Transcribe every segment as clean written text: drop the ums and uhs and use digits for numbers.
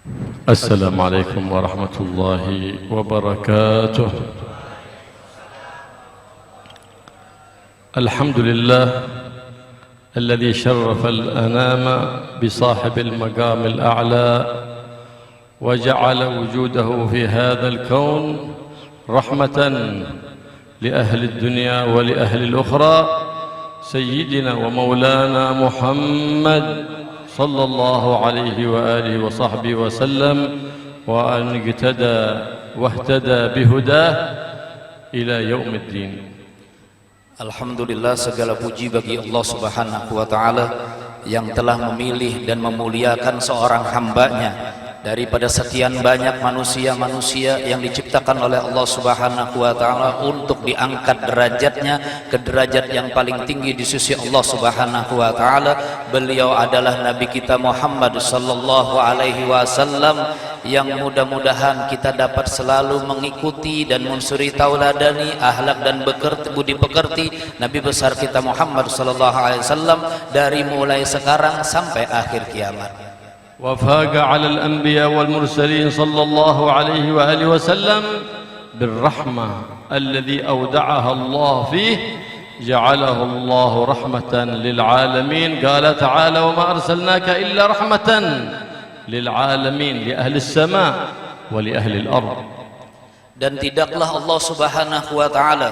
السلام عليكم ورحمة الله وبركاته. الحمد لله الذي شرف الأنام بصاحب المقام الأعلى وجعل وجوده في هذا الكون رحمة لأهل الدنيا ولأهل الأخرى، سيدنا ومولانا محمد صلى الله عليه وآله وصحبه وسلم، وأن اقتدى واهتدى بهداه إلى يوم الدين. Alhamdulillah, segala puji bagi Allah Subhanahu wa Ta'ala yang telah memilih dan memuliakan seorang hambanya daripada sekian banyak manusia-manusia yang diciptakan oleh Allah Subhanahu wa Ta'ala untuk diangkat derajatnya ke derajat yang paling tinggi di sisi Allah Subhanahu wa Ta'ala. Beliau adalah Nabi kita Muhammad sallallahu alaihi wasallam yang mudah-mudahan kita dapat selalu mengikuti dan mensuri tauladani akhlak dan budi pekerti Nabi besar kita Muhammad sallallahu alaihi wasallam dari mulai sekarang sampai akhir kiamat. وفاق على الأنبياء والمرسلين صلى الله عليه وآله وسلم بالرحمة الذي أودعها الله فيه، جعله الله رحمة للعالمين. قال تعالى: وما أرسلناك إلا رحمة للعالمين، لأهل السماء ولأهل الأرض. Dan tidaklah Allah Subhanahu wa Ta'ala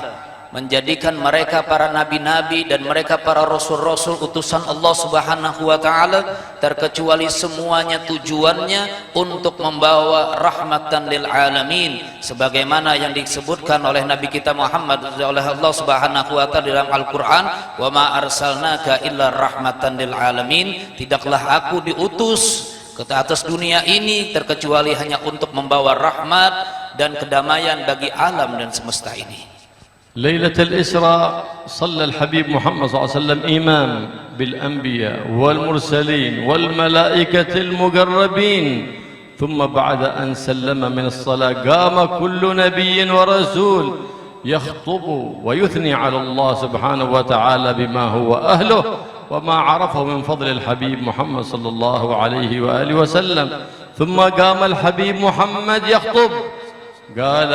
menjadikan mereka para nabi-nabi dan mereka para rasul-rasul utusan Allah Subhanahu wa Ta'ala terkecuali semuanya tujuannya untuk membawa rahmatan lil alamin, sebagaimana yang disebutkan oleh Nabi kita Muhammad oleh Allah Subhanahu wa Ta'ala dalam Al-Qur'an, wa ma arsalnaka illa rahmatan lil alamin, tidaklah aku diutus ke atas dunia ini terkecuali hanya untuk membawa rahmat dan kedamaian bagi alam dan semesta ini. ليلة الإسراء صلى الحبيب محمد صلى الله عليه وسلم إمام بالأنبياء والمرسلين والملائكة المقربين، ثم بعد أن سلم من الصلاة قام كل نبي ورسول يخطب ويثني على الله سبحانه وتعالى بما هو أهله وما عرفه من فضل الحبيب محمد صلى الله عليه وآله وسلم. ثم قام الحبيب محمد يخطب قال: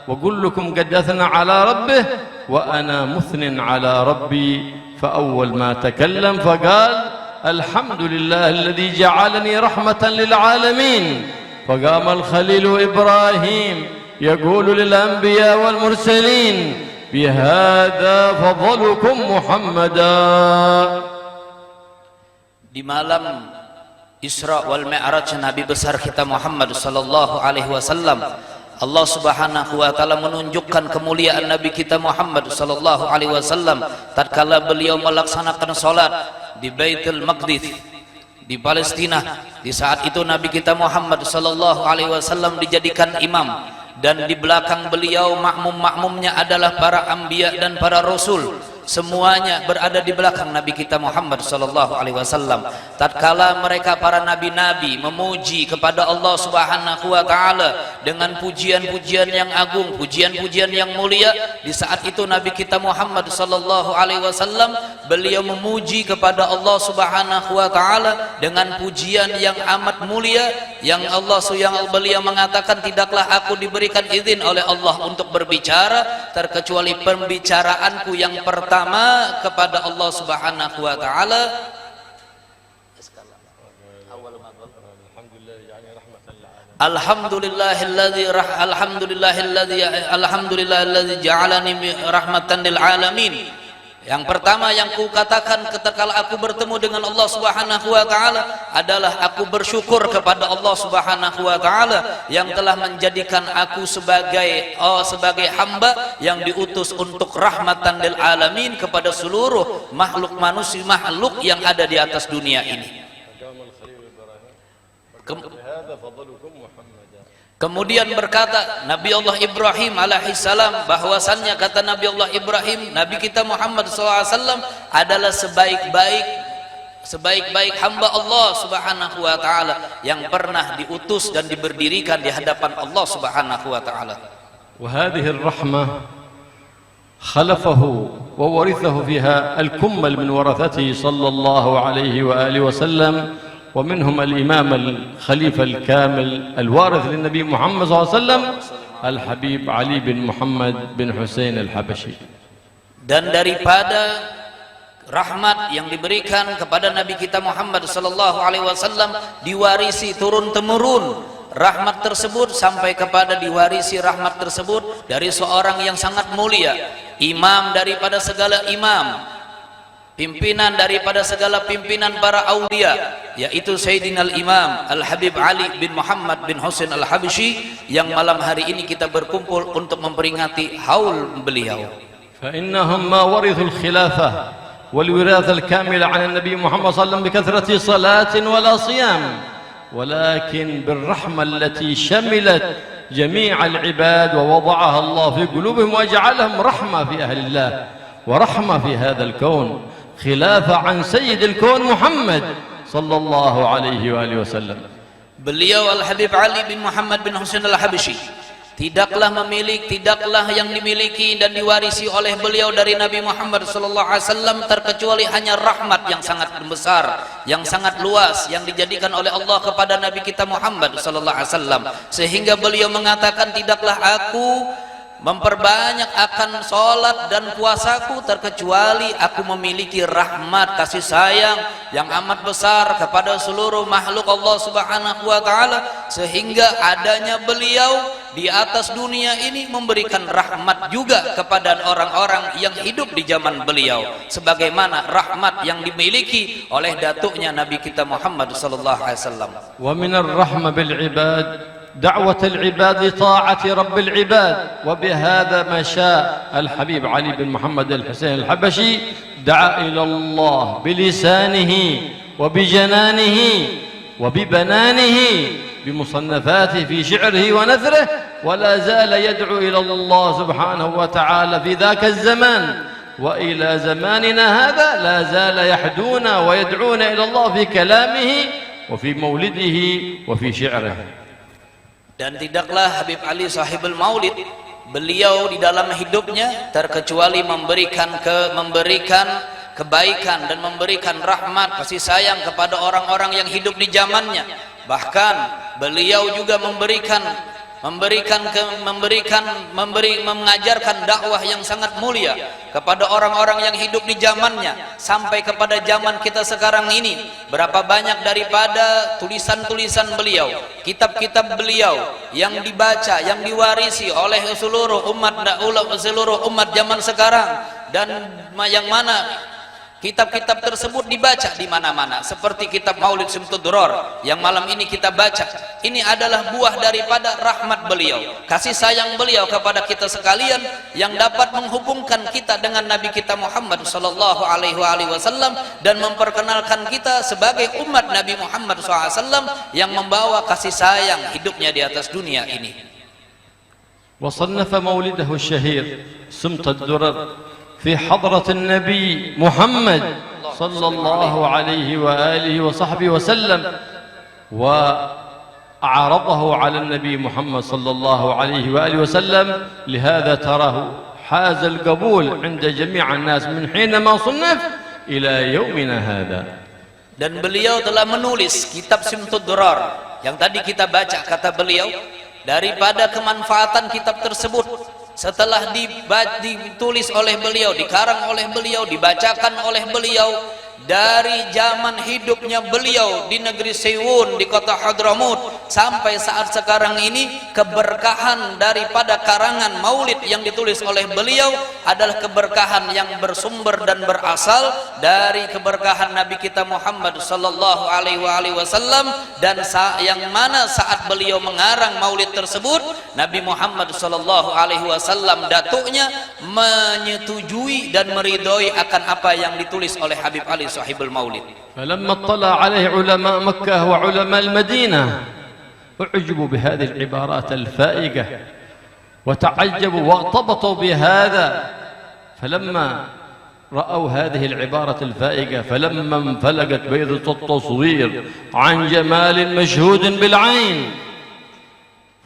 وقل لكم قد أثنى على ربه وأنا مثن على ربي. فأول ما تكلم فقال: الحمد لله الذي جعلني رحمة للعالمين. فقام الخليل إبراهيم يقول للأنبياء والمرسلين: بهذا فضلكم محمدا. Di malam Isra wal Mi'raj Nabi besar kita Muhammad sallallahu alaihi wasallam, Allah Subhanahu wa Ta'ala menunjukkan kemuliaan Nabi kita Muhammad sallallahu alaihi wasallam tatkala beliau melaksanakan salat di Baitul Maqdis di Palestina. Di saat itu Nabi kita Muhammad sallallahu alaihi wasallam dijadikan imam, dan di belakang beliau makmum-makmumnya adalah para anbiya dan para rasul. Semuanya berada di belakang Nabi kita Muhammad sallallahu alaihi wasallam. Tatkala mereka para nabi-nabi memuji kepada Allah Subhanahu wa Ta'ala dengan pujian-pujian yang agung, pujian-pujian yang mulia, di saat itu Nabi kita Muhammad sallallahu alaihi wasallam beliau memuji kepada Allah Subhanahu wa Ta'ala dengan pujian yang amat mulia, yang beliau mengatakan, tidaklah aku diberikan izin oleh Allah untuk berbicara terkecuali pembicaraanku yang pertama kepada Allah Subhanahu wa Ta'ala. Alhamdulillahilladzi ja'alani rahmatan lil alamin. Yang pertama yang ku katakan ketika aku bertemu dengan Allah Subhanahu wa Ta'ala adalah aku bersyukur kepada Allah Subhanahu wa Ta'ala yang telah menjadikan aku sebagai hamba yang diutus untuk rahmatan lil alamin kepada seluruh makhluk manusia, makhluk yang ada di atas dunia ini. Kemudian berkata Nabi Allah Ibrahim alaihissalam, bahwasannya kata Nabi Allah Ibrahim, Nabi kita Muhammad SAW adalah sebaik-baik hamba Allah Subhanahu wa Ta'ala yang pernah diutus dan diberdirikan di hadapan Allah Subhanahu wa Ta'ala. وهذه الرحمة خلفه وورثه فيها الكمل من ورثته صلى الله عليه وآله وسلم ومنهم الإمام الخليفة الكامل الوارث للنبي محمد صلى الله عليه وسلم الحبيب علي بن محمد بن حسين الحبشي. Dan daripada rahmat yang diberikan kepada Nabi kita Muhammad sallallahu alaihi wasallam diwarisi turun temurun rahmat tersebut sampai kepada diwarisi rahmat tersebut dari seorang yang sangat mulia, imam daripada segala imam, pimpinan daripada segala pimpinan para aulia, yaitu Sayyidina Al-Imam Al-Habib Ali bin Muhammad bin Husain Al-Habsyi, yang malam hari ini kita berkumpul untuk memperingati haul beliau. فإنهم ما ورثوا الخلافة والوراثة الكاملة عن النبي محمد صلى الله عليه وسلم بكثرة صلاة ولا صيام، ولكن بالرحمة التي شملت جميع العباد ووضعها الله في قلوبهم وجعلهم رحمة في أهل الله ورحمة في هذا الكون، خلافة عن سيد الكون محمد صلى الله عليه وآله وسلم. Beliau Al-Habib Ali bin Muhammad bin Husain Al-Habsyi tidaklah yang dimiliki dan diwarisi oleh beliau dari Nabi Muhammad sallallahu alaihi wasallam terkecuali hanya rahmat yang sangat besar, yang sangat luas yang dijadikan oleh Allah kepada Nabi kita Muhammad sallallahu alaihi wasallam, sehingga beliau mengatakan, tidaklah aku memperbanyak akan salat dan puasaku terkecuali aku memiliki rahmat kasih sayang yang amat besar kepada seluruh makhluk Allah Subhanahu wa taala, sehingga adanya beliau di atas dunia ini memberikan rahmat juga kepada orang-orang yang hidup di zaman beliau, sebagaimana rahmat yang dimiliki oleh datuknya Nabi kita Muhammad sallallahu alaihi wasallam. Wa minar rahmah bil ibad دعوة العباد لطاعة رب العباد، وبهذا ما شاء الحبيب علي بن محمد الحسين الحبشي دعا إلى الله بلسانه وبجنانه وببنانه بمصنفاته في شعره ونثره، ولا زال يدعو إلى الله سبحانه وتعالى في ذاك الزمان وإلى زماننا هذا، لا زال يحدون ويدعون إلى الله في كلامه وفي مولده وفي شعره. Dan tidaklah Habib Ali sahibul maulid, beliau di dalam hidupnya terkecuali memberikan kebaikan dan memberikan rahmat kasih sayang kepada orang-orang yang hidup di zamannya. Bahkan beliau juga mengajarkan dakwah yang sangat mulia kepada orang-orang yang hidup di zamannya sampai kepada zaman kita sekarang ini. Berapa banyak daripada tulisan-tulisan beliau, kitab-kitab beliau yang dibaca, yang diwarisi oleh seluruh umat zaman sekarang, dan yang mana kitab-kitab tersebut dibaca di mana-mana, seperti kitab Maulid Simtud Duror yang malam ini kita baca. Ini adalah buah daripada rahmat beliau, kasih sayang beliau kepada kita sekalian, yang dapat menghubungkan kita dengan Nabi kita Muhammad sallallahu alaihi wasallam dan memperkenalkan kita sebagai umat Nabi Muhammad SAW yang membawa kasih sayang hidupnya di atas dunia ini. وصنف مولده الشهير سمط الدرر في حضرة النبي محمد صلى الله عليه وآله وصحبه وسلم، وعرضه على النبي محمد صلى الله عليه وآله وسلم، لهذا تراه حاز القبول عند جميع الناس من حينما صنف إلى يومنا هذا. Dan beliau telah menulis kitab Simtud Durar yang tadi kita baca, kata beliau, daripada kemanfaatan kitab tersebut setelah ditulis oleh beliau, dikarang oleh beliau, dibacakan oleh beliau dari zaman hidupnya beliau di negeri Sewun di kota Hadramut sampai saat sekarang ini, keberkahan daripada karangan maulid yang ditulis oleh beliau adalah keberkahan yang bersumber dan berasal dari keberkahan Nabi kita Muhammad sallallahu alaihi wasallam, dan yang mana saat beliau mengarang maulid tersebut Nabi Muhammad sallallahu alaihi wasallam datuknya menyetujui dan meridhoi akan apa yang ditulis oleh Habib Ali sahibul maulid. فلما اطلع عليه علماء مكة وعلماء المدينة أعجبوا بهذه العبارات الفائقة وتعجبوا وارتبطوا بهذا، فلما رأوا هذه العبارة الفائقة، فلما انفلقت بيضة التصوير عن جمال مشهود بالعين،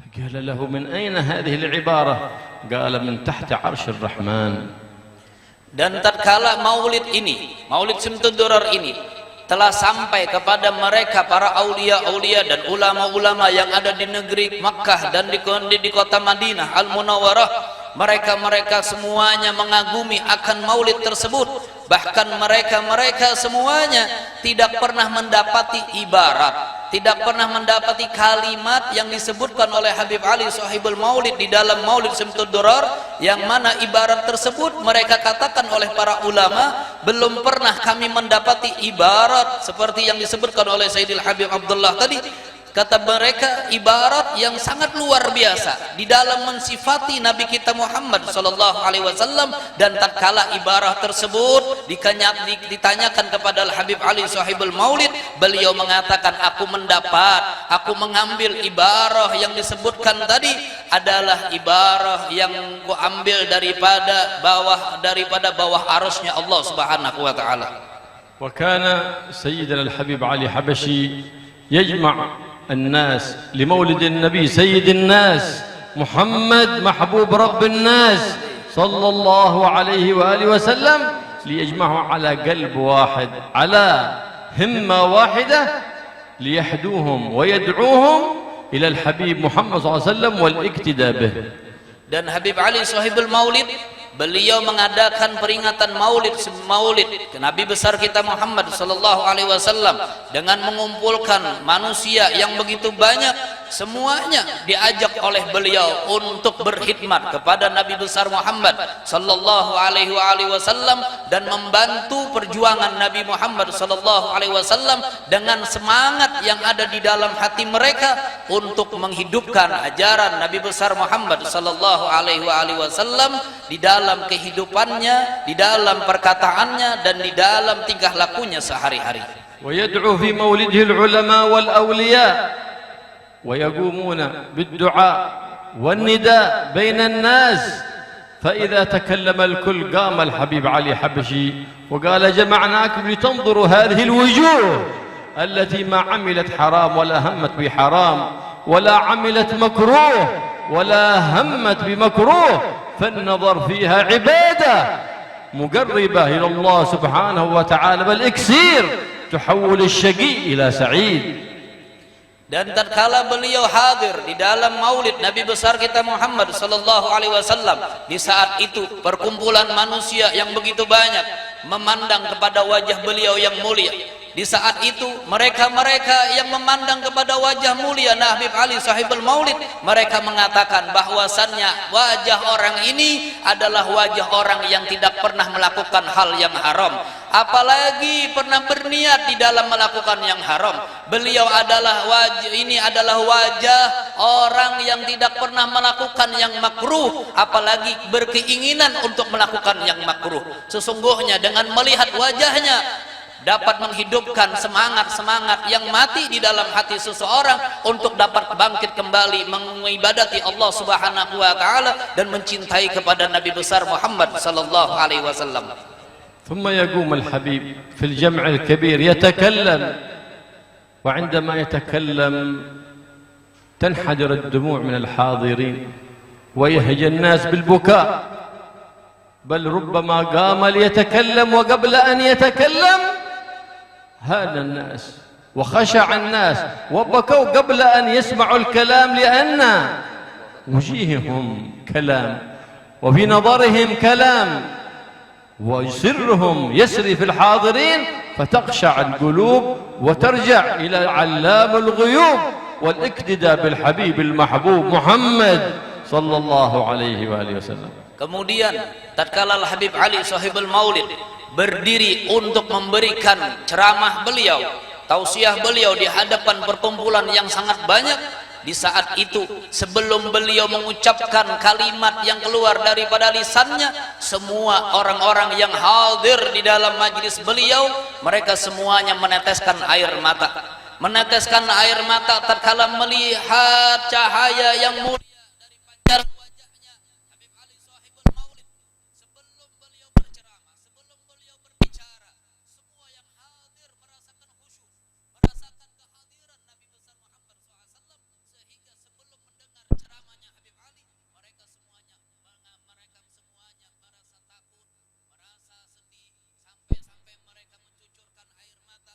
فقال له من أين هذه العبارة؟ قال من تحت عرش الرحمن. Dan tatkala maulid ini, maulid Simtud Duror ini telah sampai kepada mereka para aulia-aulia dan ulama-ulama yang ada di negeri Makkah dan di kota Madinah Al-Munawwarah. Mereka semuanya mengagumi akan maulid tersebut. Bahkan mereka semuanya tidak pernah mendapati ibarat, tidak pernah mendapati kalimat yang disebutkan oleh Habib Ali Sahibul Maulid di dalam Maulid Simtud Durar, yang mana ibarat tersebut mereka katakan oleh para ulama, belum pernah kami mendapati ibarat seperti yang disebutkan oleh Sayyidil Habib Abdullah tadi. Kata mereka, ibarat yang sangat luar biasa di dalam mensifati Nabi kita Muhammad sallallahu alaihi wasallam. Dan tatkala ibarat tersebut ditanyakan kepada Habib Ali Sahibul Maulid, beliau mengatakan, aku mengambil ibarah yang disebutkan tadi adalah ibarah yang ku ambil daripada bawah arusnya Allah Subhanahu wa taala. Wa kana sayyidina al-Habib Ali Habashi yajma' الناس لمولد النبي سيد الناس محمد محبوب رب الناس صلى الله عليه وآله وسلم ليجمعوا على قلب واحد على همة واحدة ليحدوهم ويدعوهم إلى الحبيب محمد صلى الله عليه وسلم والاقتداء به. Dan Habib Ali Sahibul Maulid, beliau mengadakan peringatan maulid ke Nabi besar kita Muhammad sallallahu alaihi wasallam dengan mengumpulkan manusia yang begitu banyak. Semuanya diajak oleh beliau untuk berkhidmat kepada Nabi besar Muhammad sallallahu alaihi wasallam dan membantu perjuangan Nabi Muhammad sallallahu alaihi wasallam dengan semangat yang ada di dalam hati mereka untuk menghidupkan ajaran Nabi besar Muhammad sallallahu alaihi wasallam di dalam kehidupannya, di dalam perkataannya, dan di dalam tingkah lakunya sehari-hari. ويدعو في مولده العلماء والأولياء ويقومون بالدعاء والنداء بين الناس، فإذا تكلم الكل قام الحبيب علي حبشي وقال جمعناكم لتنظروا هذه الوجوه التي ما عملت حرام ولا همت بحرام ولا عملت مكروه ولا همت بمكروه، فالنظر فيها عبادة مقربة إلى الله سبحانه وتعالى، بل إكسير تحول الشقي إلى سعيد. Dan tatkala beliau hadir di dalam maulid Nabi besar kita Muhammad sallallahu alaihi wasallam, di saat itu perkumpulan manusia yang begitu banyak memandang kepada wajah beliau yang mulia. Di saat itu mereka-mereka yang memandang kepada wajah mulia Habib Ali Sahibul Maulid, mereka mengatakan bahwasannya wajah orang ini adalah wajah orang yang tidak pernah melakukan hal yang haram, apalagi pernah berniat di dalam melakukan yang haram. Beliau adalah wajah orang yang tidak pernah melakukan yang makruh, apalagi berkeinginan untuk melakukan yang makruh. Sesungguhnya dengan melihat wajahnya dapat menghidupkan semangat-semangat yang mati di dalam hati seseorang untuk dapat bangkit kembali mengibadati Allah Subhanahu wa taala dan mencintai kepada Nabi besar Muhammad sallallahu alaihi wasallam. ثم يقوم الحبيب في الجمع الكبير يتكلم، وعندما يتكلم تنحدر الدموع من الحاضرين ويهج الناس بالبكاء، بل ربما قام ليتكلم وقبل أن يتكلم هان الناس وخشع الناس وبكوا قبل أن يسمعوا الكلام، لأن وجيههم كلام وفي نظرهم كلام وسرهم يسري في الحاضرين، فتخشع القلوب وترجع إلى علام الغيوب والاقتداء بالحبيب المحبوب محمد صلى الله عليه وآله وسلم. Kemudian tatkala Habib Ali Sahibul Maulid berdiri untuk memberikan ceramah beliau, tausiah beliau di hadapan perkumpulan yang sangat banyak, di saat itu sebelum beliau mengucapkan kalimat yang keluar daripada lisannya, semua orang-orang yang hadir di dalam majlis beliau, mereka semuanya meneteskan air mata tatkala melihat cahaya yang mulia dari pancaran wajahnya Habib Ali Sahibul Maulid. Sebelum beliau berceramah, sebelum beliau berbicara, semua yang hadir merasakan khusyuk, merasakan kehadiran Nabi besar Muhammad SAW, sehingga sebelum mendengar ceramahnya Habib Ali, mereka semuanya merasa takut, merasa sedih, sampai mereka mencucurkan air mata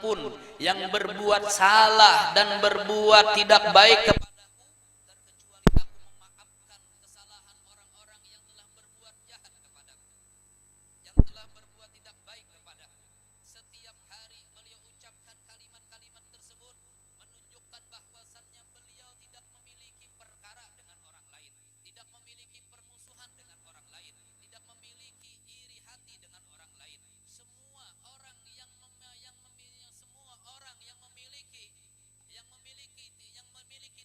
pun yang berbuat salah dan berbuat tidak baik kepadaku, terkecuali aku memaafkan kesalahan orang-orang yang telah berbuat jahat kepadaku, yang telah berbuat tidak baik kepadaku. Setiap hari beliau ucapkan kalimat-kalimat tersebut menunjukkan bahwasannya beliau tidak memiliki perkara dengan orang lain, tidak memiliki permusuhan dengan orang lain, tidak memiliki iri hati dengan orang lain. Semua orang yang memiliki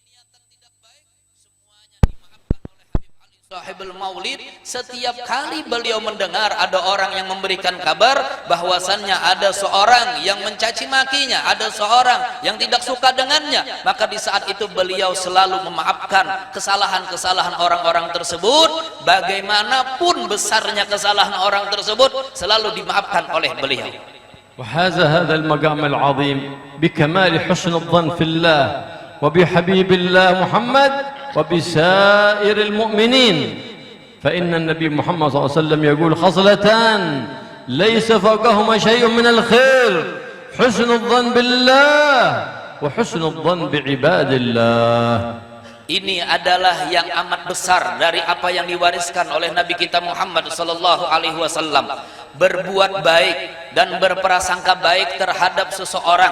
niatan tidak baik, semuanya dimaafkan oleh Habib Ali Sahibul Maulid. Setiap kali beliau mendengar ada orang yang memberikan kabar bahwasannya ada seorang yang mencaci makinya, ada seorang yang tidak suka dengannya, maka di saat itu beliau selalu memaafkan kesalahan-kesalahan orang-orang tersebut. Bagaimanapun besarnya kesalahan orang tersebut selalu dimaafkan oleh beliau. وحاز هذا المقام العظيم بكمال حسن الظن في الله وبحبيب الله محمد وبسائر المؤمنين، فإن النبي محمد صلى الله عليه وسلم يقول خصلتان ليس فوقهما شيء من الخير، حسن الظن بالله وحسن الظن بعباد الله. Ini adalah yang amat besar dari apa yang diwariskan oleh Nabi kita Muhammad sallallahu alaihi wasallam. Berbuat baik dan berprasangka baik terhadap seseorang.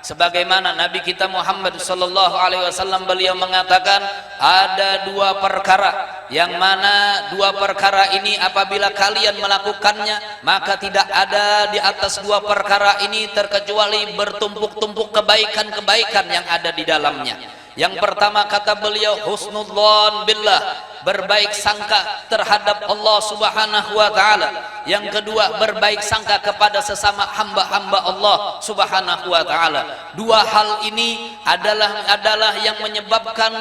Sebagaimana Nabi kita Muhammad sallallahu alaihi wasallam beliau mengatakan ada dua perkara, yang mana dua perkara ini apabila kalian melakukannya maka tidak ada di atas dua perkara ini terkecuali bertumpuk-tumpuk kebaikan-kebaikan yang ada di dalamnya. Yang pertama kata beliau husnudzon billah, berbaik sangka terhadap Allah Subhanahu wa taala. Yang kedua berbaik sangka kepada sesama hamba-hamba Allah Subhanahu wa taala. Dua hal ini adalah yang menyebabkan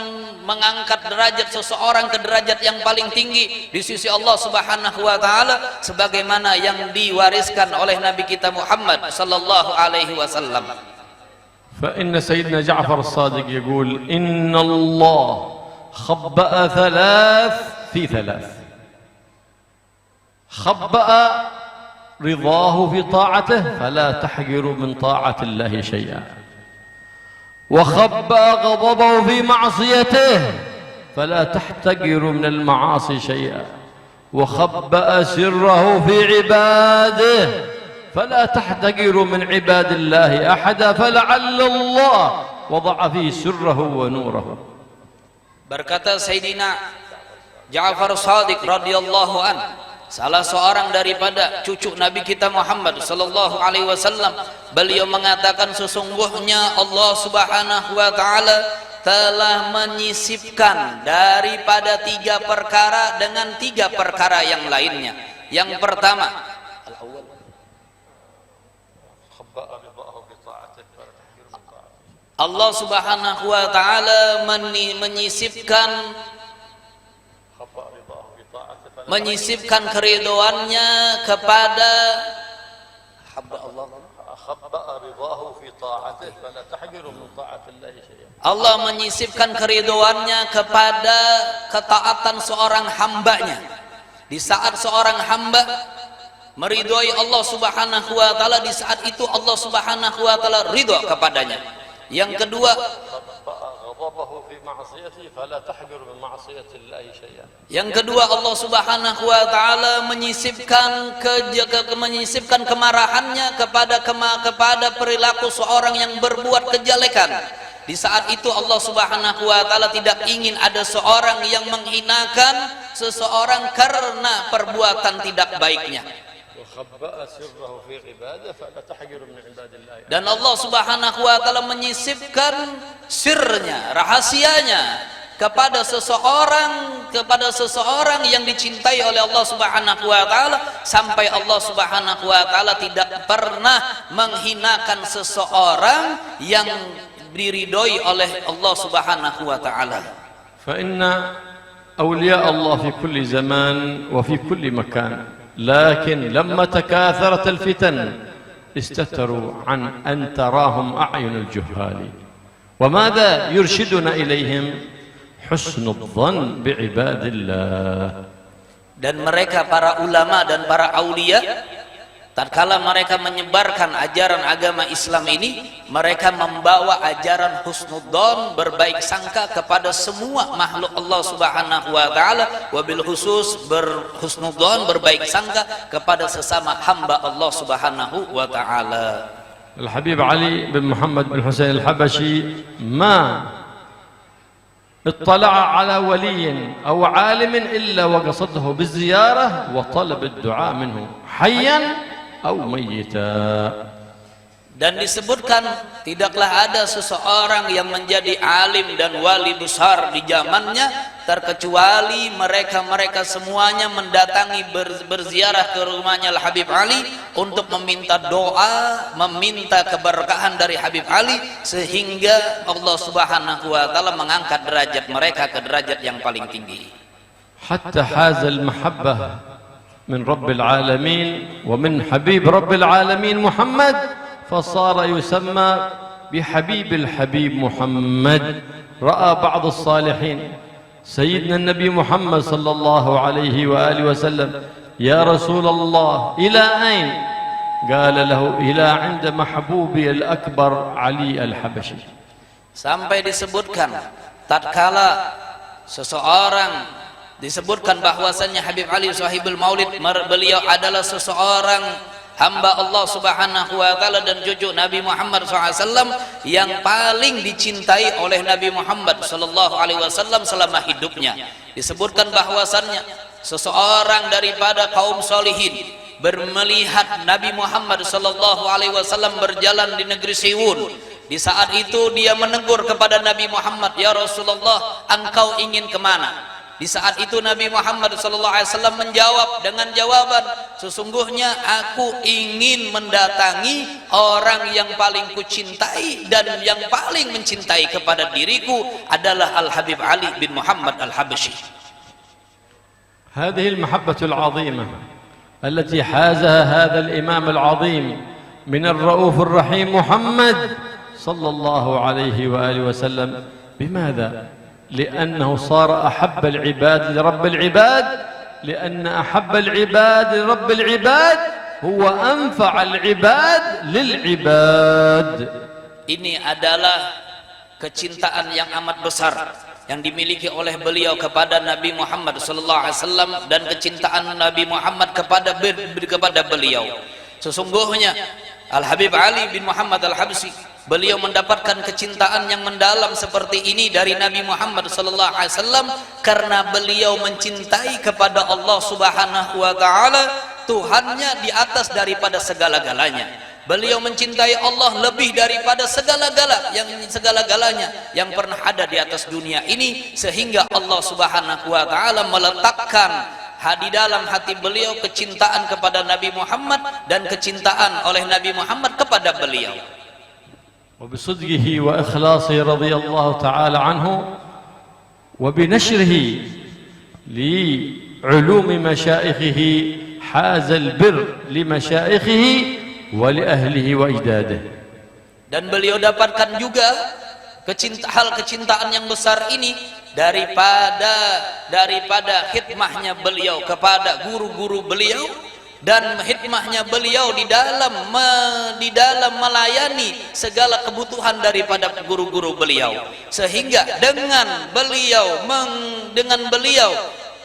mengangkat derajat seseorang ke derajat yang paling tinggi di sisi Allah Subhanahu wa taala, sebagaimana yang diwariskan oleh Nabi kita Muhammad sallallahu alaihi wasallam. فإن سيدنا جعفر الصادق يقول إن الله خبأ ثلاث في ثلاث، خبأ رضاه في طاعته فلا تحقروا من طاعة الله شيئا، وخبأ غضبه في معصيته فلا تحتقروا من المعاصي شيئا، وخبأ سره في عباده فلا تحتقروا من عباد الله أحدا فلعل الله وضع فيه سره ونوره. Berkata Sayyidina Ja'far Shadiq radhiyallahu an, salah seorang daripada cucu Nabi kita Muhammad sallallahu alaihi wasallam, beliau mengatakan sesungguhnya Allah Subhanahu wa taala telah menyisipkan daripada tiga perkara dengan tiga perkara yang lainnya. Yang pertama, Allah Subhanahu wa taala menyisipkan keridhoannya kepada Allah menyisipkan keridhoannya kepada ketaatan seorang hambanya. Di saat seorang hamba meridhoi Allah Subhanahu wa taala, di saat itu Allah Subhanahu wa taala ridha kepadanya. Yang kedua, yang kedua Allah Subhanahu wa taala menyisipkan kemarahannya kepada perilaku seorang yang berbuat kejelekan. Di saat itu Allah Subhanahu wa taala tidak ingin ada seorang yang menghinakan seseorang karena perbuatan tidak baiknya. Dan Allah Subhanahu wa taala menyisipkan sirnya, rahasianya kepada seseorang yang dicintai oleh Allah Subhanahu wa taala, sampai Allah Subhanahu wa taala tidak pernah menghinakan seseorang yang diridhoi oleh Allah Subhanahu wa taala. Fa inna awliya Allah fi kulli zaman wa fi kulli makan. لكن لما تكاثرت الفتن استتروا عن أن تراهم أعين الجهال، وماذا يرشدنا إليهم؟ حسن الظن بعباد الله. Dan mereka para ulama dan para aulia tatkala mereka menyebarkan ajaran agama Islam ini, mereka membawa ajaran husnudzon, berbaik sangka kepada semua makhluk Allah Subhanahu wa taala, wabil khusus berhusnudzon, berbaik sangka kepada sesama hamba Allah Subhanahu wa taala. Al-Habib Ali bin Muhammad bin Husain al-Habashi ma اطلع على ولي أو عالم إلا وقصده بالزيارة وطلب الدعاء منه حيا أو ميتا. Dan disebutkan tidaklah ada seseorang yang menjadi alim dan wali besar di zamannya terkecuali mereka semuanya mendatangi berziarah ke rumahnya Al-Habib Ali untuk meminta doa, meminta keberkahan dari Habib Ali, sehingga Allah Subhanahu wa taala mengangkat derajat mereka ke derajat yang paling tinggi. Hatta hazal mahabbah min Rabbil Alamin wa min Habib Rabbil Alamin Muhammad فصار يسمى بحبيب الحبيب محمد. رأى بعض الصالحين سيدنا النبي محمد صلى الله عليه وآله وسلم يا رسول الله إلى أين؟ قال له إلى عند محبوبي الأكبر علي الحبشي. Sampai disebutkan tatkala seseorang disebutkan bahwasannya Habib Ali Sahibul Maulid, beliau adalah seseorang hamba Allah Subhanahu wa taala dan cucu Nabi Muhammad SAW yang paling dicintai oleh Nabi Muhammad SAW selama hidupnya. Disebutkan bahwasannya seseorang daripada kaum solihin melihat Nabi Muhammad SAW berjalan di negeri Siwun. Di saat itu dia menegur kepada Nabi Muhammad, "Ya Rasulullah, engkau ingin kemana?" Di saat itu Nabi Muhammad SAW menjawab dengan jawaban, "Sesungguhnya aku ingin mendatangi orang yang paling kucintai dan yang paling mencintai kepada diriku adalah Al-Habib Ali bin Muhammad Al-Habashi." هذه المحبة العظيمة التي حازها هذا الإمام العظيم من الرؤوف الرحيم محمد صلى الله عليه وآله وسلم. بماذا؟ لأنه صار أحب العباد لرب العباد، لأن أحب العباد لرب العباد هو أنفع العباد للعباد. Ini adalah kecintaan yang amat besar yang dimiliki oleh beliau kepada Nabi Muhammad SAW dan kecintaan Nabi Muhammad kepada beliau. Sesungguhnya Al-Habib Ali bin Muhammad Al-Habsyi, beliau mendapatkan kecintaan yang mendalam seperti ini dari Nabi Muhammad SAW karena beliau mencintai kepada Allah Subhanahu wa taala, Tuhannya di atas daripada segala-galanya. Beliau mencintai Allah lebih daripada segala-galanya yang pernah ada di atas dunia ini, sehingga Allah Subhanahu wa taala meletakkan di dalam hati beliau kecintaan kepada Nabi Muhammad dan kecintaan oleh Nabi Muhammad kepada beliau. وبصدقه وإخلاصه رضي الله تعالى عنه وبنشره لعلوم مشائخه حاز البر لمشائخه ولأهله وأجداده. Dan beliau dapatkan juga kecintaan yang besar ini daripada khidmahnya beliau kepada guru-guru beliau dan khidmahnya beliau di dalam melayani segala kebutuhan daripada guru-guru beliau, sehingga dengan beliau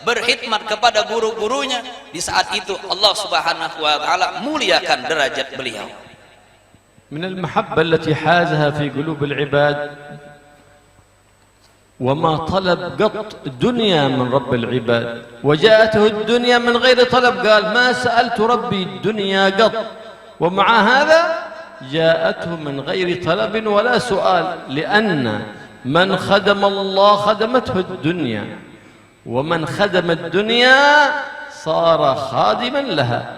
berkhidmat kepada guru-gurunya, di saat itu Allah Subhanahu wa taala muliakan derajat beliau. من المحبة التي حازها في قلوب العباد وما طلب قط دنيا من رب العباد، وجاءته الدنيا من غير طلب، قال ما سألت ربي الدنيا قط، ومع هذا جاءته من غير طلب ولا سؤال، لأن من خدم الله خدمته الدنيا، ومن خدم الدنيا صار خادما لها.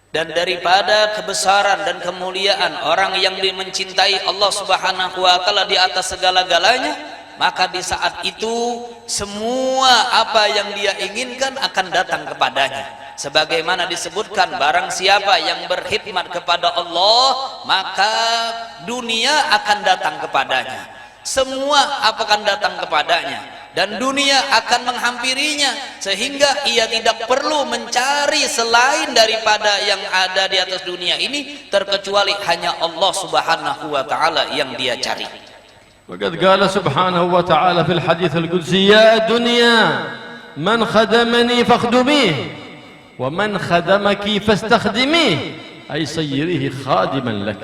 Dan daripada kebesaran dan kemuliaan orang yang mencintai Allah Subhanahu wa taala di atas segala-galanya, maka di saat itu semua apa yang dia inginkan akan datang kepadanya. Sebagaimana disebutkan, barang siapa yang berkhidmat kepada Allah, maka dunia akan datang kepadanya. Semua akan datang kepadanya. dan dunia akan menghampirinya sehingga ia tidak perlu mencari selain daripada yang ada di atas dunia ini terkecuali hanya Allah Subhanahu wa taala yang dia cari. وقد قال سبحانه وتعالى في الحديث القدسي يا دنيا من خدمني فاخدميه ومن خدمك فاستخدميه أي صيريه خادما لك.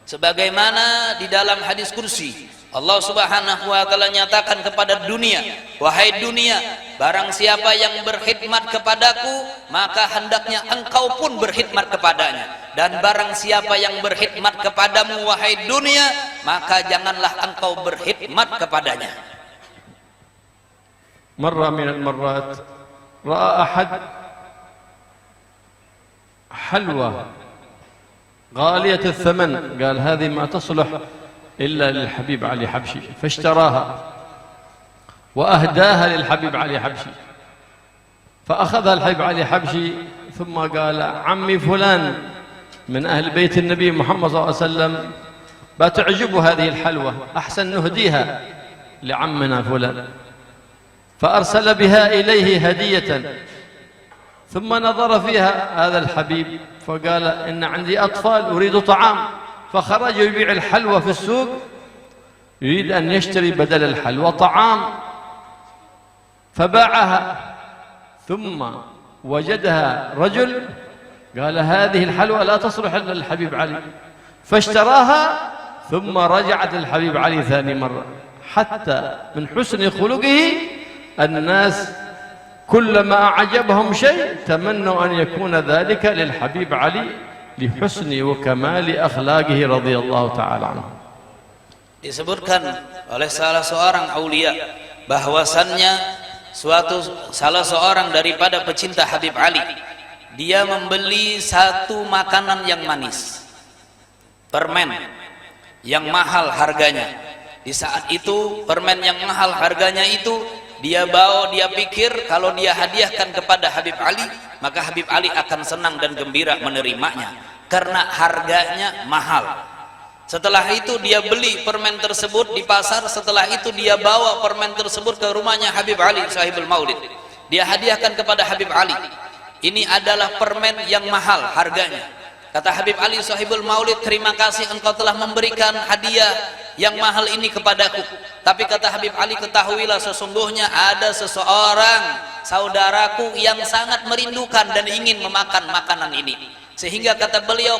Sebagaimana di dalam hadis kursi Allah Subhanahu wa taala nyatakan kepada dunia, wahai dunia, barang siapa yang berkhidmat kepadaku maka hendaknya engkau pun berkhidmat kepadanya, dan barang siapa yang berkhidmat kepadamu wahai dunia maka janganlah engkau berkhidmat kepadanya. مرة من المرات رأى أحد حلوى غالية الثمن قال هذه ما تصلح إلا للحبيب علي حبشي فاشتراها وأهداها للحبيب علي حبشي فأخذها الحبيب علي حبشي ثم قال عمي فلان من أهل بيت النبي محمد صلى الله عليه وسلم بتعجب هذه الحلوى أحسن نهديها لعمنا فلان فأرسل بها إليه هدية ثم نظر فيها هذا الحبيب فقال إن عندي أطفال أريد طعام فخرج يبيع الحلوى في السوق يريد أن يشتري بدل الحلوى طعام فباعها ثم وجدها رجل قال هذه الحلوى لا تصلح إلا للحبيب علي فاشتراها ثم رجعت للحبيب علي ثاني مرة حتى من حسن خلقه الناس كلما أعجبهم شيء تمنوا أن يكون ذلك للحبيب علي لحسن وكمال أخلاقه رضي الله تعالى عنه. Disebutkan oleh salah seorang aulia bahwasannya salah seorang daripada pecinta Habib Ali, dia membeli satu makanan yang manis, permen yang mahal harganya. Di saat itu permen yang mahal harganya itu dia pikir kalau dia hadiahkan kepada Habib Ali maka Habib Ali akan senang dan gembira menerimanya karena harganya mahal. Setelah itu dia beli permen tersebut di pasar, setelah itu dia bawa permen tersebut ke rumahnya Habib Ali Sahibul Maulid, dia hadiahkan kepada Habib Ali. Ini adalah permen yang mahal harganya. Kata Habib Ali Sahibul Maulid, terima kasih engkau telah memberikan hadiah yang mahal ini kepadaku. Tapi kata Habib Ali, ketahuilah sesungguhnya ada seseorang saudaraku yang sangat merindukan dan ingin memakan makanan ini. Sehingga kata beliau,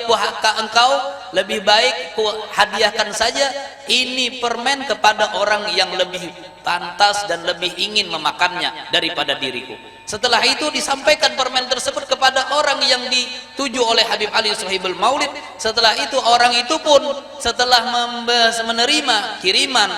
engkau lebih baik ku hadiahkan saja ini permen kepada orang yang lebih pantas dan lebih ingin memakannya daripada diriku. Setelah itu disampaikan permen tersebut kepada orang yang dituju oleh Habib Ali Sahibul Maulid. Setelah itu orang itu pun setelah menerima kiriman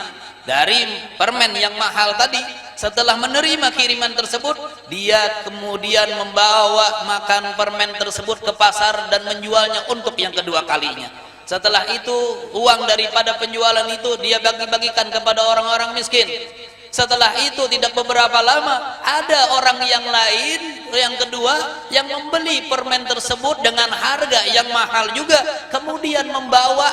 dari permen yang mahal tadi, setelah menerima kiriman tersebut, dia kemudian membawa makan permen tersebut ke pasar dan menjualnya untuk yang kedua kalinya. Setelah itu uang daripada penjualan itu dia bagi-bagikan kepada orang-orang miskin. Setelah itu tidak beberapa lama ada orang yang lain, yang kedua, yang membeli permen tersebut dengan harga yang mahal juga, kemudian membawa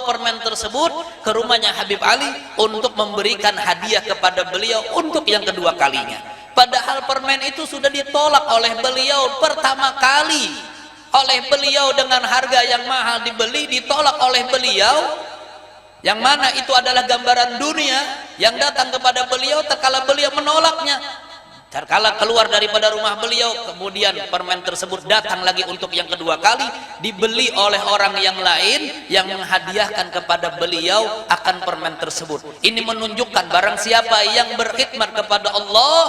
permen tersebut ke rumahnya Habib Ali untuk memberikan hadiah kepada beliau untuk yang kedua kalinya. Padahal permen itu sudah ditolak oleh beliau pertama kali, oleh beliau dengan harga yang mahal dibeli, ditolak oleh beliau, yang mana itu adalah gambaran dunia yang datang kepada beliau tatkala beliau menolaknya. Tatkala keluar daripada rumah beliau, kemudian permen tersebut datang lagi untuk yang kedua kali, dibeli oleh orang yang lain yang menghadiahkan kepada beliau akan permen tersebut. Ini menunjukkan barang siapa yang berkhidmat kepada Allah,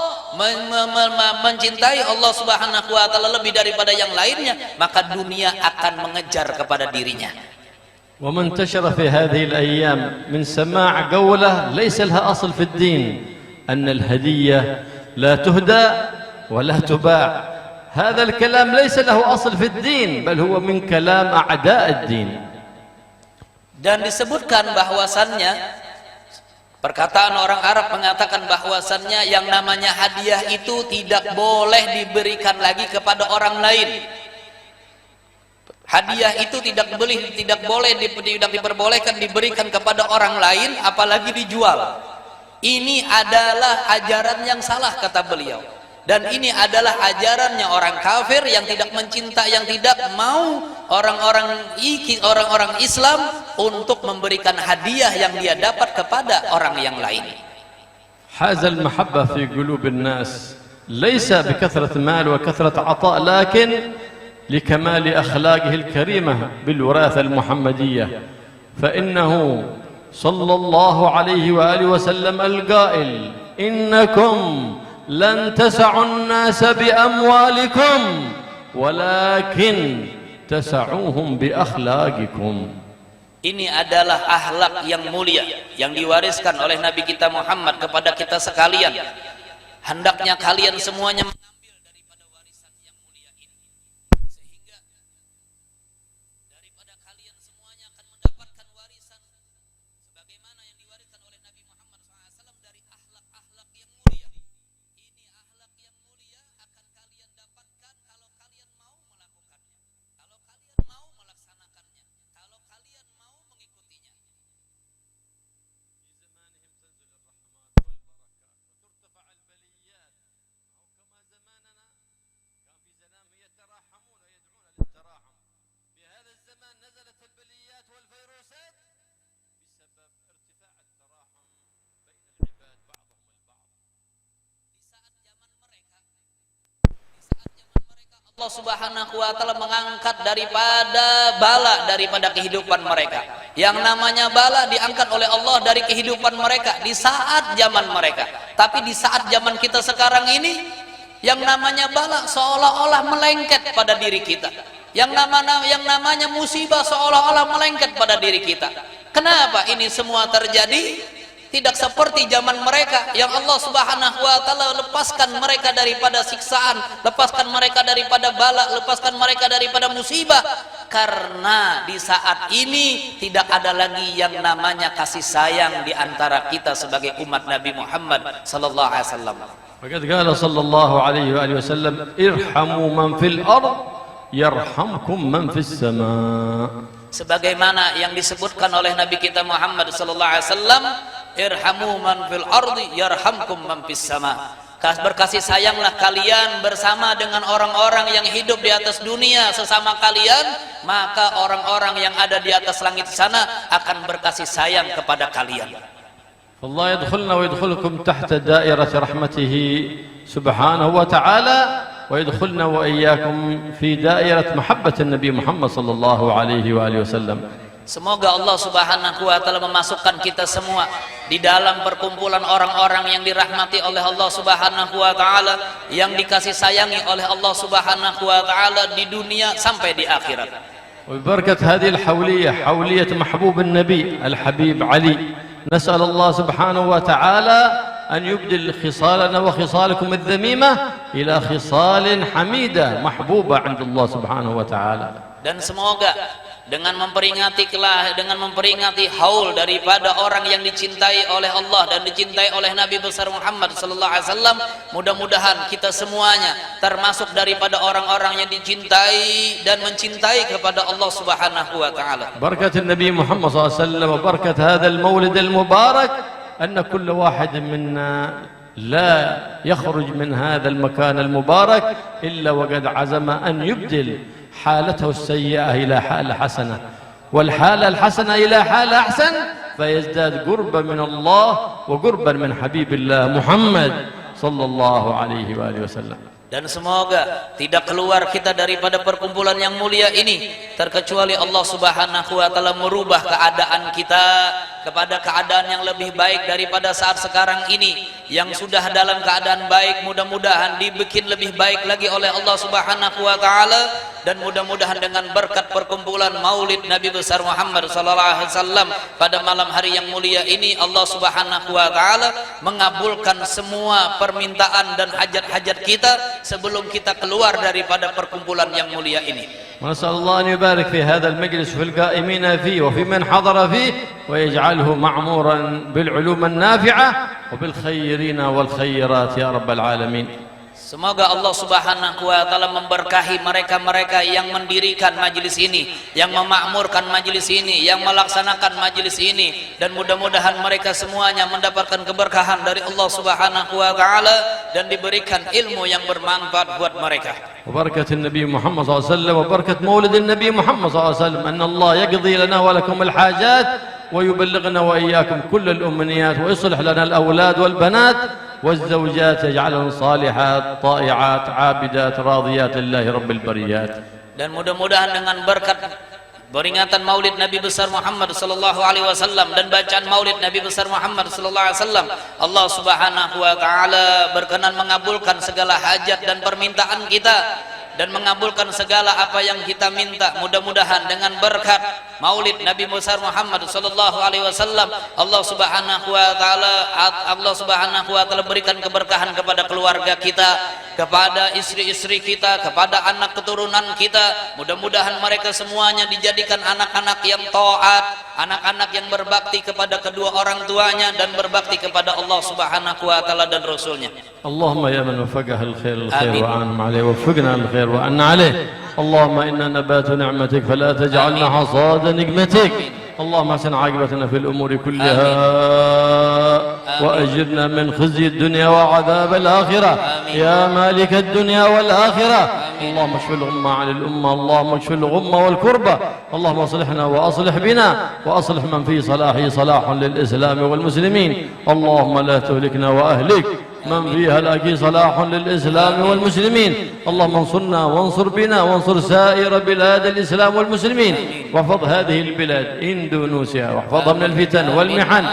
mencintai Allah Subhanahu wa taala lebih daripada yang lainnya, maka dunia akan mengejar kepada dirinya. وما انتشر في هذه الأيام من سماع قولة ليس لها أصل في الدين أن الهدية لا تهدى ولا تباع. هذا الكلام ليس له أصل في الدين بل هو من كلام أعداء الدين. Dan disebutkan bahwasannya, perkataan orang Arab mengatakan bahwasannya yang namanya hadiah itu tidak boleh diberikan lagi kepada orang lain. Hadiah itu tidak diperbolehkan diberikan kepada orang lain, apalagi dijual. Ini adalah ajaran yang salah, kata beliau. Dan ini adalah ajarannya orang kafir yang tidak mencinta, yang tidak mau orang-orang Islam untuk memberikan hadiah yang dia dapat kepada orang yang lain. حاز المحبة في قلوب الناس ليس بكثرة مال وكثرة عطاء، لكن لكمال أخلاقه الكريمة بالوراثة المحمدية، فإنه صلى الله عليه وآله وسلم القائل: إنكم لن تسعوا الناس بأموالكم ولكن تسعوهم بأخلاقكم. Ini adalah akhlak yang mulia yang diwariskan oleh Nabi kita Muhammad kepada kita sekalian. Hendaknya kalian semuanya mengambil daripada warisan yang mulia ini, sehingga daripada kalian semuanya akan mendapatkan warisan sebagaimana yang diwariskan oleh Nabi Muhammad SAW dari akhlak-akhlak yang mulia. Ini akhlak yang mulia akan kalian dapatkan kalau kalian mau melakukannya, kalau kalian mau melaksanakannya, kalau kalian mau mengikutinya. Allah Subhanahu wa taala mengangkat daripada bala daripada kehidupan mereka. Yang namanya bala diangkat oleh Allah dari kehidupan mereka di saat zaman mereka. Tapi di saat zaman kita sekarang ini, yang namanya bala seolah-olah melengket pada diri kita. Yang namanya musibah seolah-olah melengket pada diri kita. Kenapa ini semua terjadi? Tidak seperti zaman mereka yang Allah Subhanahu wa taala lepaskan mereka daripada siksaan, lepaskan mereka daripada bala, lepaskan mereka daripada musibah, karena di saat ini tidak ada lagi yang namanya kasih sayang di antara kita sebagai umat Nabi Muhammad sallallahu alaihi wasallam. Faqad qala sallallahu alaihi wa alihi wasallam: irhamu man fil ard yarhamkum man fis sama. Sebagaimana yang disebutkan oleh Nabi kita Muhammad sallallahu alaihi wasallam, irhamu man fil ardi yarhamkum man fis sama. Berkasih sayanglah kalian bersama dengan orang-orang yang hidup di atas dunia sesama kalian, maka orang-orang yang ada di atas langit sana akan berkasih sayang kepada kalian. Allah yadkhulna wa yadkhulukum tahta dairati rahmatihi subhanahu wa ta'ala, wa yadkhulna wa iyyakum fi dairat mahabbatin Nabi Muhammad sallallahu alaihi wa alihi wasallam. Semoga Allah Subhanahu wa taala memasukkan kita semua di dalam perkumpulan orang-orang yang dirahmati oleh Allah Subhanahu wa taala, yang dikasih sayangi oleh Allah Subhanahu wa taala di dunia sampai di akhirat. Wa bi barakat hadhihi al-hawliyah, hawliyah mahbub an-nabi al-habib Ali, nas'al Allah Subhanahu wa taala an yubdil khisalana wa khisalakum adh-dhamimah ila khisalin hamida mahbuba 'inda Allah Subhanahu wa taala. Dan semoga dengan memperingati haul daripada orang yang dicintai oleh Allah dan dicintai oleh Nabi besar Muhammad sallallahu alaihi wasallam, mudah-mudahan kita semuanya termasuk daripada orang-orang yang dicintai dan mencintai kepada Allah Subhanahu wa taala. Barakat Nabi Muhammad sallallahu alaihi wasallam wa barakat hadzal maulid al-mubarak anna kull wahid minna لا يخرج من هذا المكان المبارك إلا وقد عزم أن يبدل حالته السيئة إلى حالة حسنة، والحالة الحسنة إلى حالة أحسن، فيزداد قربا من الله وقربا من حبيب الله محمد صلى الله عليه وآله وسلم. Dan semoga tidak keluar kita daripada perkumpulan yang mulia ini terkecuali Allah Subhanahu wa taala merubah keadaan kita kepada keadaan yang lebih baik daripada saat sekarang ini. Yang sudah dalam keadaan baik mudah-mudahan dibikin lebih baik lagi oleh Allah Subhanahu wa taala, dan mudah-mudahan dengan berkat perkumpulan Maulid Nabi besar Muhammad sallallahu alaihi wasallam pada malam hari yang mulia ini, Allah Subhanahu wa taala mengabulkan semua permintaan dan hajat-hajat kita sebelum kita keluar daripada perkumpulan yang mulia ini. ونسأل الله أن يبارك في هذا المجلس وفي القائمين فيه وفي من حضر فيه، ويجعله معمورا بالعلوم النافعة وبالخيرين والخيرات يا رب العالمين. Semoga Allah Subhanahu wa taala memberkahi mereka-mereka yang mendirikan majelis ini, yang memakmurkan majelis ini, yang melaksanakan majelis ini, dan mudah-mudahan mereka semuanya mendapatkan keberkahan dari Allah Subhanahu wa taala dan diberikan ilmu yang bermanfaat buat mereka. وبركة النبي محمد صلى الله عليه وسلم وبركة مولد النبي محمد صلى الله عليه وسلم أن الله يقضي لنا ولكم الحاجات ويبلغنا وإياكم كل الأمنيات ويصلح لنا الأولاد والبنات والزوجات يجعلهم صالحات طائعات عابدات راضيات لله رب البريات. Dan mudah-mudahan dengan berkat peringatan Maulid Nabi besar Muhammad sallallahu alaihi wasallam dan bacaan Maulid Nabi besar Muhammad sallallahu alaihi wasallam, Allah Subhanahu wa taala berkenan mengabulkan segala hajat dan permintaan kita dan mengabulkan segala apa yang kita minta. Mudah-mudahan dengan berkat Maulid Nabi besar Muhammad sallallahu alaihi wasallam, Allah Subhanahu wa taala berikan keberkahan kepada keluarga kita, kepada istri-istri kita, kepada anak keturunan kita. Mudah-mudahan mereka semuanya dijadikan anak-anak yang taat, anak-anak yang berbakti kepada kedua orang tuanya dan berbakti kepada Allah Subhanahu wa taala dan Rasulnya. اللهم يا من وفقه الخير وأنعم عليه وفقنا الخير وأن عليه. اللهم إنا نبات نعمتك فلا تجعلنا حصاد نقمتك. اللهم احسن عاقبتنا في الأمور كلها وأجرنا من خزي الدنيا وعذاب الآخرة يا مالك الدنيا والآخرة. اللهم اشف الغمة عن الأمة، اللهم اشف الغمة والكربة. اللهم اصلحنا وأصلح بنا وأصلح من في صلاحه صلاح للإسلام والمسلمين. اللهم لا تهلكنا وأهلك من فيها الأكي صلاح للإسلام والمسلمين. اللهم انصرنا وانصر بنا وانصر سائر بلاد الإسلام والمسلمين، واحفظ هذه البلاد إندونيسيا، واحفظها من الفتن والمحن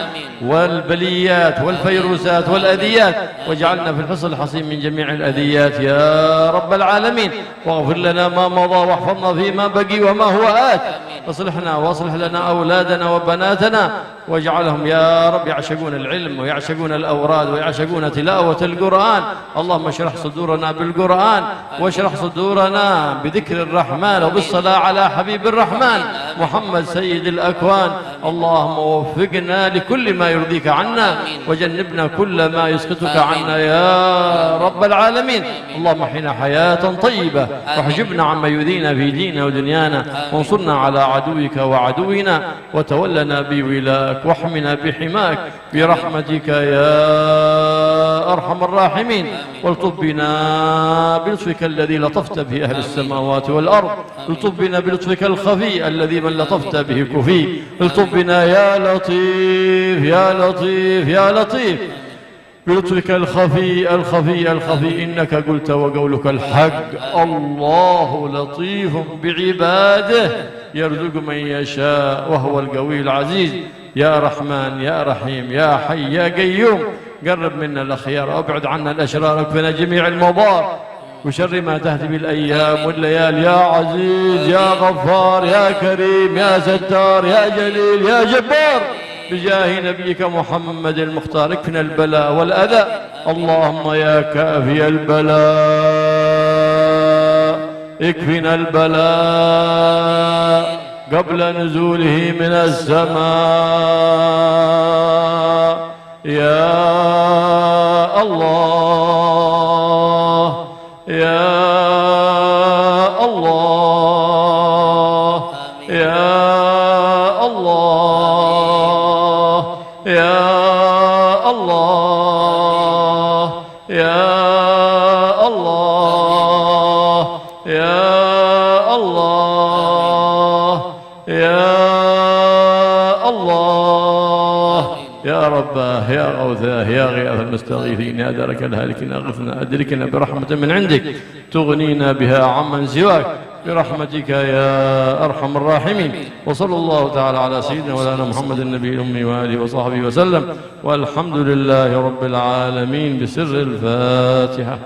والبليات والفيروسات والأذيات، واجعلنا في الحصن الحصين من جميع الأذيات يا رب العالمين. واغفر لنا ما مضى واحفظنا فيما بقي وما هو آت. اصلحنا واصلح لنا أولادنا وبناتنا واجعلهم يا رب يعشقون العلم ويعشقون الأوراد ويعشقون تلاوة القرآن. اللهم اشرح صدورنا بالقرآن واشرح صدورنا بذكر الرحمن وبالصلاة على حبيب الرحمن محمد سيد الأكوان. اللهم وفقنا لكل ما يرضيك عنا وجنبنا كل ما يسخطك عنا يا رب العالمين. اللهم احينا حياة طيبة واحجبنا عما يؤذينا في ديننا ودنيانا، وانصرنا على عدوك وعدونا وتولنا بولاك واحمنا بحماك برحمتك يا أرحم الراحمين. والطف بنا بلطفك الذي لطفت به أهل السماوات والأرض. الطف بنا بلطفك الخفي الذي من لطفت به كفي. الطف بنا يا لطيف يا لطيف يا لطيف بلطفك الخفي الخفي الخفي. إنك قلت وقولك الحق. الله لطيف بعباده يرزق من يشاء وهو القوي العزيز. يا رحمن يا رحيم يا حي يا قيوم، قرب منا الأخيار وابعد عنا الأشرار، اكفنا جميع المضار وشر ما تهدي بالأيام والليال. يا عزيز يا غفار يا كريم يا ستار يا جليل يا جبار، بجاه نبيك محمد المختار اكفنا البلاء والأذى. اللهم يا كافي البلاء اكفنا البلاء قبل نزوله من السماء. يا الله يا الله يا الله يا الله يا الله يا الله يا الله يا رباه يا غوثاه يا غياث المستغيثين يا درك الهالكين اغثنا ادركنا برحمة من عندك تغنينا بها عمن سواك برحمتك يا أرحم الراحمين. وصلى الله تعالى على سيدنا مولانا محمد النبي الأمي وآله وصحبه وسلم، والحمد لله رب العالمين بسر الفاتحة.